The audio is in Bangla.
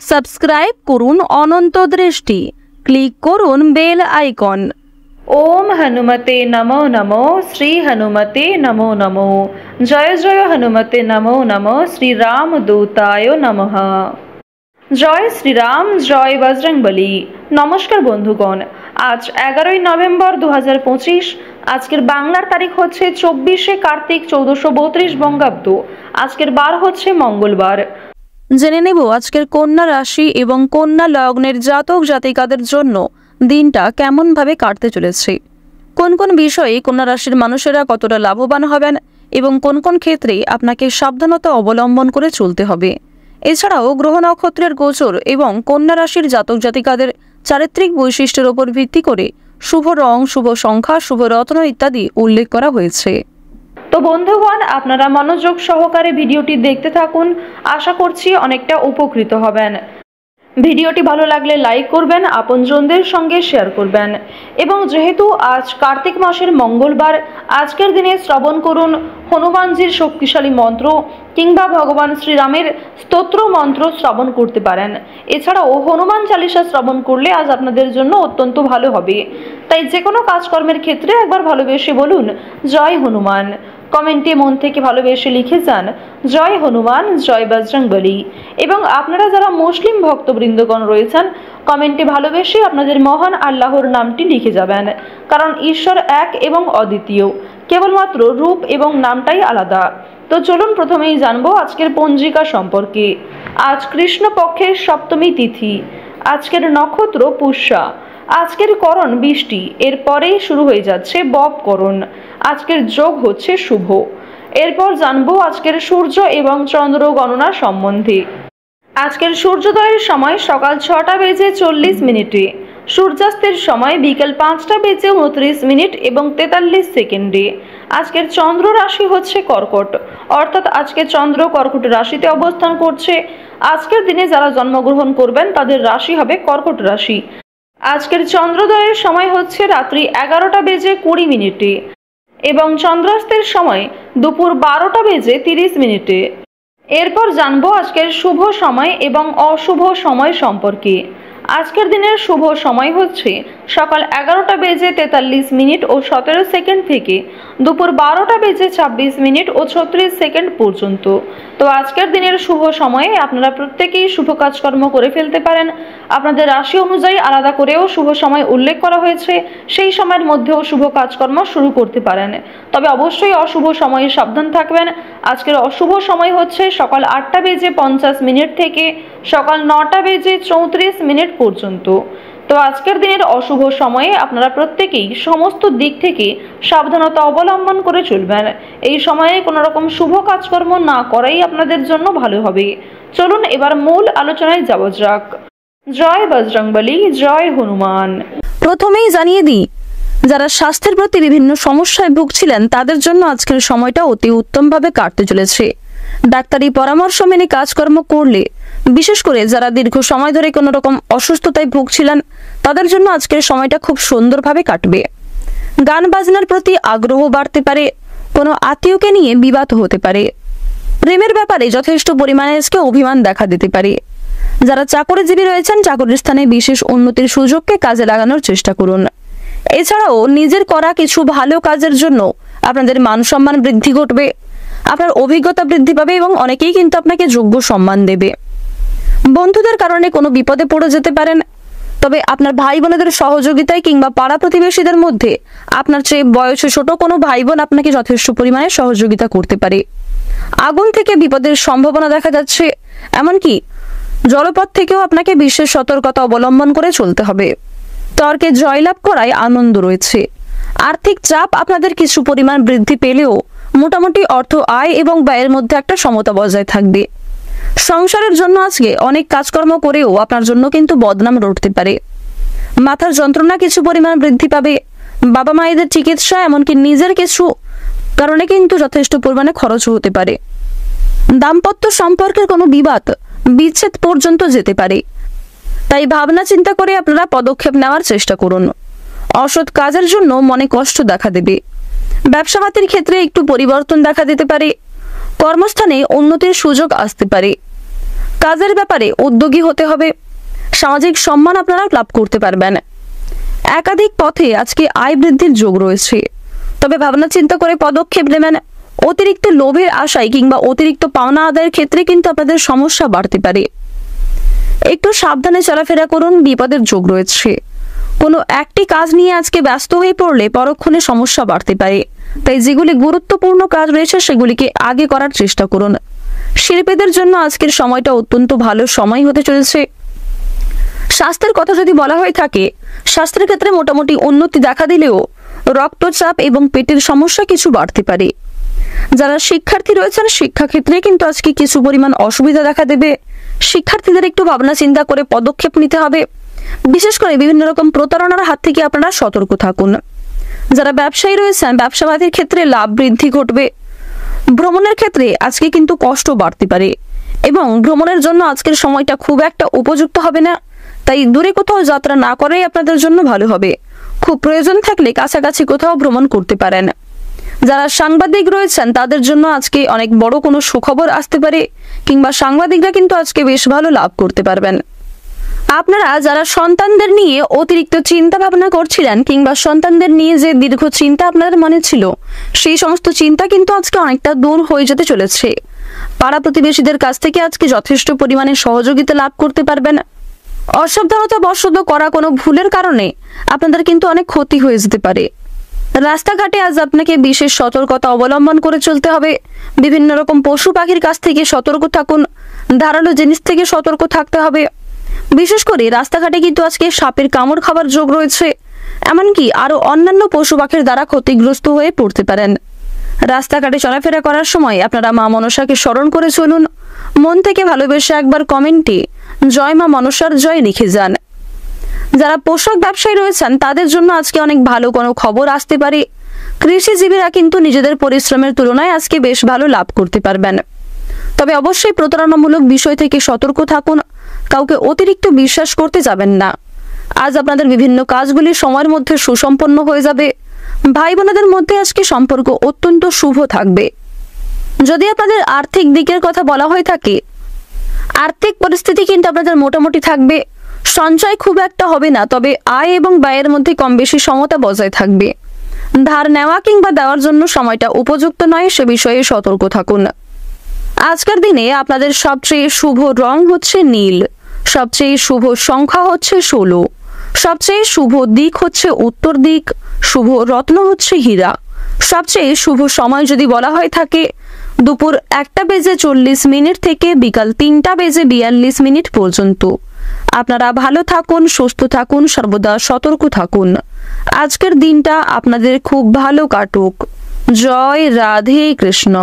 সাবস্ক্রাইব করুন অনন্ত দৃষ্টি, ক্লিক করুন বেল আইকন। ওম হনুমতে নমো নমো, শ্রী হনুমতে নমো নমো। জয় জয় হনুমতে নমো নমো, শ্রীরাম দূতায় নমঃ। জয় শ্রীরাম, জয় বজরংবলী। নমস্কার বন্ধুগণ, আজ 11ই নভেম্বর 2025। আজকের বাংলার তারিখ হচ্ছে 24শে কার্তিক 1432 বঙ্গাব্দ। আজকের বার হচ্ছে মঙ্গলবার। জেনে নেব আজকের কন্যা রাশি এবং কন্যা লগ্নের জাতক জাতিকাদের জন্য দিনটা কেমন ভাবে কাটতে চলেছে, কোন কোন বিষয়ে কন্যা রাশির মানুষেরা কতটা লাভবান হবেন এবং কোন কোন ক্ষেত্রে আপনাকে সাবধানতা অবলম্বন করে চলতে হবে। এছাড়াও গ্রহ নক্ষত্রের গোচর এবং কন্যা রাশির জাতক জাতিকাদের চারিত্রিক বৈশিষ্ট্যের উপর ভিত্তি করে শুভ রং, শুভ সংখ্যা, শুভ রত্ন ইত্যাদি উল্লেখ করা হয়েছে। তো বন্ধুগণ, আপনারা মনোযোগ সহকারে ভিডিওটি দেখতে থাকুন। আশা করছি অনেকটা উপকৃত হবেন। ভিডিওটি ভালো লাগলে লাইক করবেন, আপনজনদের সঙ্গে শেয়ার করবেন। এবং যেহেতু আজ কার্তিক মাসের মঙ্গলবার, আজকের দিনে শ্রবণ করুন হনুমানজির শক্তিশালী মন্ত্র কিংবা ভগবান শ্রীরামের স্তোত্র মন্ত্র শ্রবণ করতে পারেন। এছাড়াও হনুমান চালিসা শ্রবণ করলে আজ আপনাদের জন্য অত্যন্ত ভালো হবে। তাই যে কোনো কাজকর্মের ক্ষেত্রে একবার ভালোবেসে বলুন জয় হনুমান। কমেন্টে মন থেকে ভালোবেসে লিখে যান জয় হনুমান, জয় বজরংবলী। এবং আপনারা যারা মুসলিম ভক্তবৃন্দগণ রয়েছেন, কমেন্টে ভালোবেসে আপনাদের মহান আল্লাহর নামটি লিখে যাবেন। কারণ ঈশ্বর এক এবং অদ্বিতীয়, কেবলমাত্র রূপ এবং নামটাই আলাদা। তো চলুন প্রথমেই জানবো আজকের পঞ্জিকা সম্পর্কে। আজ কৃষ্ণপক্ষের সপ্তমী তিথি। আজকের নক্ষত্র পুষ্যা। আজকের করণ বৃষ্টি, এরপরেই শুরু হয়ে যাচ্ছে বব করণ। আজকের যোগ হচ্ছে শুভ। এরপর জানবো আজকের সূর্য এবং চন্দ্র গণনা সম্বন্ধে। আজকের সূর্যোদয়ের সময় সকাল 6টা বেজে 40 মিনিটে, সূর্যাস্তের সময় বিকেল 5টা বেজে 29 মিনিট এবং 43 সেকেন্ডে। আজকের চন্দ্র রাশি হচ্ছে কর্কট, অর্থাৎ আজকে চন্দ্র কর্কট রাশিতে অবস্থান করছে। আজকের দিনে যারা জন্মগ্রহণ করবেন তাদের রাশি হবে কর্কট রাশি। আজকের চন্দ্রোদয়ের সময় হচ্ছে রাত্রি 11টা বেজে 20 মিনিটে এবং চন্দ্রাস্তের সময় দুপুর 12টা বেজে 30 মিনিটে। এরপর জানবো আজকের শুভ সময় এবং অশুভ সময় সম্পর্কে। আজকের দিনের শুভ সময় হচ্ছে সকাল 11টা বেজে 43 মিনিট ও 17 সেকেন্ড থেকে দুপুর 12টা বেজে 26 মিনিট ও 36 সেকেন্ড পর্যন্ত। তো আজকের দিনের শুভ সময়ে আপনারা প্রত্যেকেই শুভ কাজকর্ম করে ফেলতে পারেন। আপনাদের রাশি অনুযায়ী আলাদা করেও শুভ সময় উল্লেখ করা হয়েছে, সেই সময়ের মধ্যেও শুভ কাজকর্ম শুরু করতে পারেন। তবে অবশ্যই অশুভ সময়ে সাবধান থাকবেন। আজকের অশুভ সময় হচ্ছে সকাল 8টা বেজে 50 মিনিট থেকে সকাল 9টা বেজে 34 মিনিট পর্যন্ত। তো আজকের দিনের অশুভ সময়ে আপনারা প্রত্যেকেই সমস্ত দিক থেকে সাবধানতা অবলম্বন করে চলবেন। এই সময়ে কোনো রকম শুভ কাজকর্ম না করাই আপনাদের জন্য ভালো হবে। চলুন এবার মূল আলোচনায় যাওয়া যাক। জয় বজরংবলী, জয় হনুমান। প্রথমেই জানিয়ে দিই, যারা স্বাস্থ্যের প্রতি বিভিন্ন সমস্যায় ভুগছিলেন তাদের জন্য আজকের সময়টা অতি উত্তমভাবে কাটতে চলেছে। ডাক্তারি পরামর্শ মেনে কাজকর্ম করলে, বিশেষ করে যারা দীর্ঘ সময় ধরে কোনো রকম অসুস্থতায় ভুগছিলেন তাদের জন্য আজকের সময়টা খুব সুন্দরভাবে কাটবে। গান বাজনার প্রতি আগ্রহ বাড়তে পারে, কোনো আত্মীয়কে নিয়ে বিবাদ হতে পারে। প্রেমের ব্যাপারে যথেষ্ট পরিমাণে আজকে অভিমান দেখা দিতে পারে। যারা চাকরিজীবী রয়েছেন, চাকরির স্থানে বিশেষ উন্নতির সুযোগকে কাজে লাগানোর চেষ্টা করুন। এছাড়াও নিজের করা কিছু ভালো কাজের জন্য আপনাদের মান সম্মান বৃদ্ধি ঘটবে, আপনার অভিজ্ঞতা বৃদ্ধি পাবে এবং অনেকেই কিন্তু আপনাকে যোগ্য সম্মান দেবে। বন্ধুদের কারণে কোনো বিপদে পড়ে যেতে পারেন, তবে আপনার ভাই বোনেদের সহযোগিতায় কিংবা পাড়া প্রতিবেশীদের মধ্যে আপনার চেয়ে বয়সে ছোট কোনো ভাই বোন আপনাকে যথেষ্ট পরিমাণে সহযোগিতা করতে পারে। আগুন থেকে বিপদের সম্ভাবনা দেখা যাচ্ছে, এমনকি জলপথ থেকেও আপনাকে বিশেষ সতর্কতা অবলম্বন করে চলতে হবে। তর্কে জয়লাভ করায় আনন্দ রয়েছে। আর্থিক চাপ আপনাদের কিছু পরিমাণ বৃদ্ধি পেলেও মোটামুটি অর্থ আয় এবং ব্যয়ের মধ্যে একটা সমতা বজায় থাকবে। সংসারের জন্য আজকে অনেক কাজকর্ম করেও আপনার জন্য কিন্তু বদনাম রটতে পারে। মাথার যন্ত্রণা কিছু পরিমাণ বৃদ্ধি পাবে। বাবা মায়েদের চিকিৎসা, এমনকি নিজের কিছু কারণে কিন্তু যথেষ্ট পরিমাণে খরচ হতে পারে। দাম্পত্য সম্পর্কের কোনো বিবাদ, বিচ্ছেদ পর্যন্ত যেতে পারে। তাই ভাবনা চিন্তা করে আপনারা পদক্ষেপ নেওয়ার চেষ্টা করুন। অসৎ কাজের জন্য মনে কষ্ট দেখা দেবে। ব্যবসাপাতির ক্ষেত্রে একটু পরিবর্তন দেখা দিতে পারে। কর্মস্থানে উন্নতির সুযোগ আসতে পারে। কাজের ব্যাপারে উদ্যোগী হতে হবে। সামাজিক সম্মান আপনারা লাভ করতে পারবেন। একাধিক পথে আজকে আয় বৃদ্ধির যোগ রয়েছে, তবে ভাবনা চিন্তা করে পদক্ষেপ নেবেন। অতিরিক্ত লোভের আশায় কিংবা অতিরিক্ত পাওনা আদায়ের ক্ষেত্রে কিন্তু আপনাদের সমস্যা বাড়তে পারে। একটু সাবধানে চলাফেরা করুন, বিপদের যোগ রয়েছে। কোনো একটি কাজ নিয়ে আজকে ব্যস্ত হয়ে পড়লে পরক্ষণে সমস্যা বাড়তে পারে, তাই যেগুলি গুরুত্বপূর্ণ কাজ রয়েছে সেগুলিকে আগে করার চেষ্টা করুন। শিল্পীদের জন্য আজকের সময়টা অত্যন্ত ভালো সময় হতে চলেছে। স্বাস্থ্যের কথা যদি বলা হয়ে থাকে, স্বাস্থ্যের ক্ষেত্রে মোটামুটি উন্নতি দেখা দিলেও রক্তচাপ এবং পেটের সমস্যা কিছু বাড়তে পারে। যারা শিক্ষার্থী রয়েছেন শিক্ষাক্ষেত্রে কিন্তু আজকে কিছু পরিমাণ অসুবিধা দেখা দেবে। শিক্ষার্থীদের একটু ভাবনা চিন্তা করে পদক্ষেপ নিতে হবে। বিশেষ করে বিভিন্ন রকম প্রতারণার হাত থেকে আপনারা সতর্ক থাকুন। যারা ব্যবসায়ী রয়েছেন ব্যবসাবাদীর ক্ষেত্রে লাভ বৃদ্ধি ঘটবে। ভ্রমণের ক্ষেত্রে আজকে কিন্তু কষ্ট বাড়তে পারে এবং ভ্রমণের জন্য আজকের সময়টা খুব একটা উপযুক্ত হবে না, তাই দূরে কোথাও যাত্রা না করাই আপনাদের জন্য ভালো হবে। খুব প্রয়োজন থাকলে কাছাকাছি কোথাও ভ্রমণ করতে পারেন। যারা সাংবাদিক রয়েছেন তাদের জন্য আজকে অনেক বড় কোনো সুখবর আসতে পারে, কিংবা সাংবাদিকরা কিন্তু আজকে বেশ ভালো লাভ করতে পারবেন। আপনারা যারা সন্তানদের নিয়ে অতিরিক্ত চিন্তা ভাবনা করছিলেন কিংবা সন্তানদের নিয়ে যে দীর্ঘ চিন্তা আপনাদের মনে ছিল, সেই সমস্ত চিন্তা কিন্তু আজকে অনেকটা দূর হয়ে যেতে চলেছে। পাড়া প্রতিবেশীদের কাছ থেকে আজকে যথেষ্ট পরিমাণে সহযোগিতা লাভ করতে পারবেন। অসাবধানতা বশত করা কোনো ভুলের কারণে আপনাদের কিন্তু অনেক ক্ষতি হয়ে যেতে পারে। রাস্তাঘাটে আজ আপনাকে বিশেষ সতর্কতা অবলম্বন করে চলতে হবে। বিভিন্ন রকম পশু পাখির কাছ থেকে সতর্ক থাকুন। ধারালো জিনিস থেকে সতর্ক থাকতে হবে। বিশেষ করে রাস্তাঘাটে কিন্তু আজকে সাপের কামড় খাবার যোগ রয়েছে, এমনকি আরো অন্যান্য পশু পাখির দ্বারা ক্ষতিগ্রস্ত হয়ে পড়তে পারেন। রাস্তাঘাটে চলাফেরা করার সময় আপনারা মা মনসাকে স্মরণ করে চলুন। মন থেকে ভালোবেসে একবার কমেন্টে জয় মা মনসার জয় লিখে যান। যারা পোশাক ব্যবসায়ী রয়েছেন তাদের জন্য আজকে অনেক ভালো কোনো খবর আসতে পারে। কৃষিজীবীরা কিন্তু নিজেদের পরিশ্রমের তুলনায় আজকে বেশ ভালো লাভ করতে পারবেন। তবে অবশ্যই প্রতারণামূলক বিষয় থেকে সতর্ক থাকুন। কাউকে অতিরিক্ত বিশ্বাস করতে যাবেন না। আজ আপনাদের বিভিন্ন কাজগুলি সময়ের মধ্যে সুসম্পন্ন হয়ে যাবে। ভাই বোনেদের মধ্যে আজকে সম্পর্ক অত্যন্ত শুভ থাকবে। যদি আপনাদের আর্থিক দিকের কথা বলা হয়ে থাকে, আর্থিক পরিস্থিতি কিন্তু আপনাদের মোটামুটি থাকবে। সঞ্চয় খুব একটা হবে না, তবে আয় এবং ব্যয়ের মধ্যে কম বেশি সমতা বজায় থাকবে। ধার নেওয়া কিংবা দেওয়ার জন্য সময়টা উপযুক্ত নয়, সে বিষয়ে সতর্ক থাকুন। আজকের দিনে আপনাদের সবচেয়ে শুভ রং হচ্ছে নীল, সবচেয়ে শুভ সংখ্যা হচ্ছে 16, সবচেয়ে শুভ দিক হচ্ছে উত্তর দিক, শুভ রত্ন হচ্ছে হীরা। সবচেয়ে শুভ সময় যদি বলা হয়ে থাকে দুপুর 1:40 থেকে বিকাল 3:42 পর্যন্ত। আপনারা ভালো থাকুন, সুস্থ থাকুন, সর্বদা সতর্ক থাকুন। আজকের দিনটা আপনাদের খুব ভালো কাটুক। জয় রাধে কৃষ্ণ।